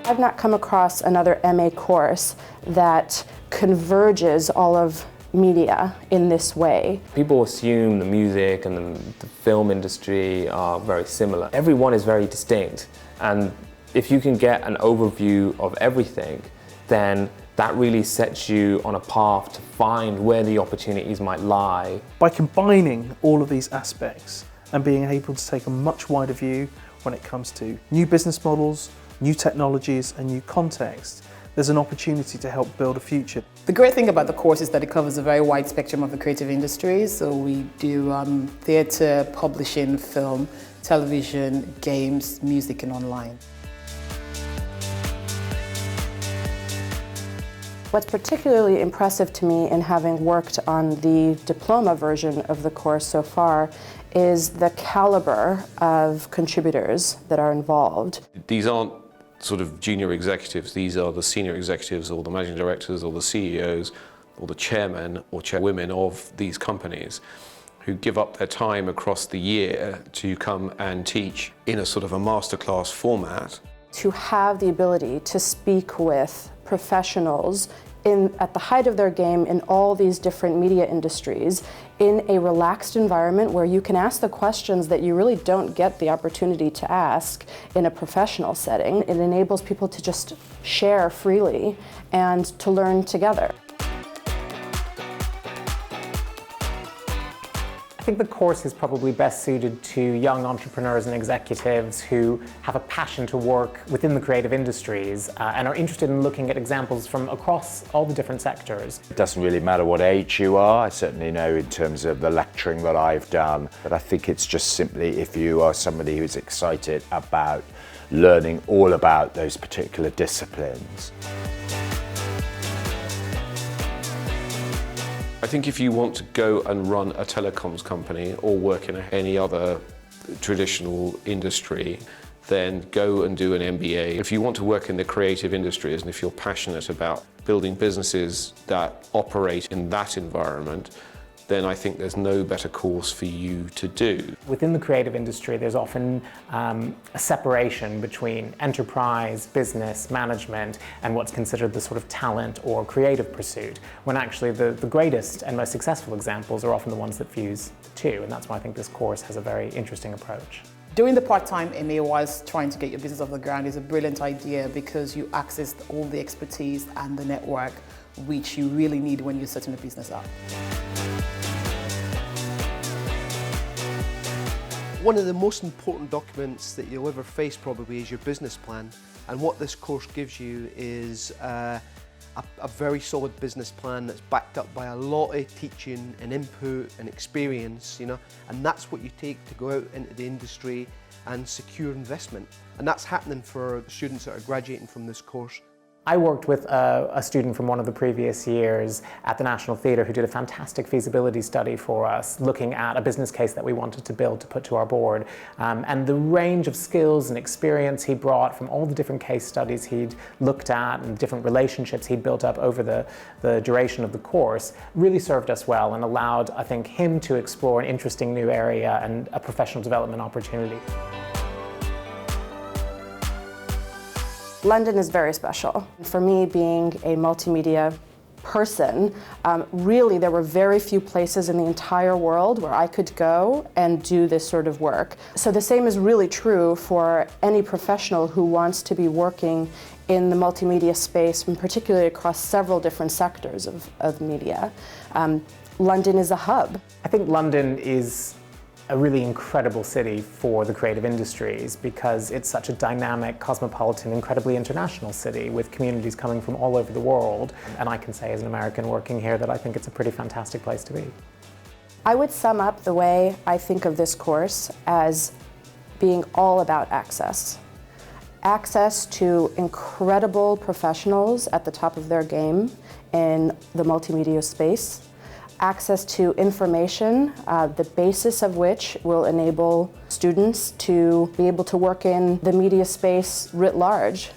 I've not come across another MA course that converges all of media in this way. People assume the music and the film industry are very similar. Everyone is very distinct, and if you can get an overview of everything, then that really sets you on a path to find where the opportunities might lie. By combining all of these aspects and being able to take a much wider view when it comes to new business models, new technologies and new contexts, there's an opportunity to help build a future. The great thing about the course is that it covers a very wide spectrum of the creative industries. So we do theatre, publishing, film, television, games, music and online. What's particularly impressive to me in having worked on the diploma version of the course so far is the caliber of contributors that are involved. These aren't sort of junior executives, these are the senior executives or the managing directors or the CEOs or the chairmen or chairwomen of these companies who give up their time across the year to come and teach in a sort of a masterclass format. To have the ability to speak with professionals at the height of their game in all these different media industries in a relaxed environment where you can ask the questions that you really don't get the opportunity to ask in a professional setting. It enables people to just share freely and to learn together. I think the course is probably best suited to young entrepreneurs and executives who have a passion to work within the creative industries and are interested in looking at examples from across all the different sectors. It doesn't really matter what age you are. I certainly know in terms of the lecturing that I've done, but I think it's just simply if you are somebody who's excited about learning all about those particular disciplines. I think if you want to go and run a telecoms company or work in any other traditional industry, then go and do an MBA. If you want to work in the creative industries and if you're passionate about building businesses that operate in that environment, then I think there's no better course for you to do. Within the creative industry, there's often a separation between enterprise, business, management, and what's considered the sort of talent or creative pursuit, when actually the greatest and most successful examples are often the ones that fuse the two, and that's why I think this course has a very interesting approach. Doing the part-time MA whilst trying to get your business off the ground is a brilliant idea because you access all the expertise and the network which you really need when you're setting a business up. One of the most important documents that you'll ever face probably is your business plan, and what this course gives you is a very solid business plan that's backed up by a lot of teaching and input and experience, and that's what you take to go out into the industry and secure investment. And that's happening for the students that are graduating from this course. I worked with a student from one of the previous years at the National Theatre who did a fantastic feasibility study for us, looking at a business case that we wanted to build to put to our board. And the range of skills and experience he brought from all the different case studies he'd looked at and different relationships he'd built up over the duration of the course really served us well and allowed, I think, him to explore an interesting new area and a professional development opportunity. London is very special. For me, being a multimedia person, really there were very few places in the entire world where I could go and do this sort of work. So the same is really true for any professional who wants to be working in the multimedia space, and particularly across several different sectors of media. London is a hub. I think London is a really incredible city for the creative industries because it's such a dynamic, cosmopolitan, incredibly international city with communities coming from all over the world. And I can say as an American working here that I think it's a pretty fantastic place to be. I would sum up the way I think of this course as being all about access. Access to incredible professionals at the top of their game in the multimedia space. Access to information, the basis of which will enable students to be able to work in the media space writ large.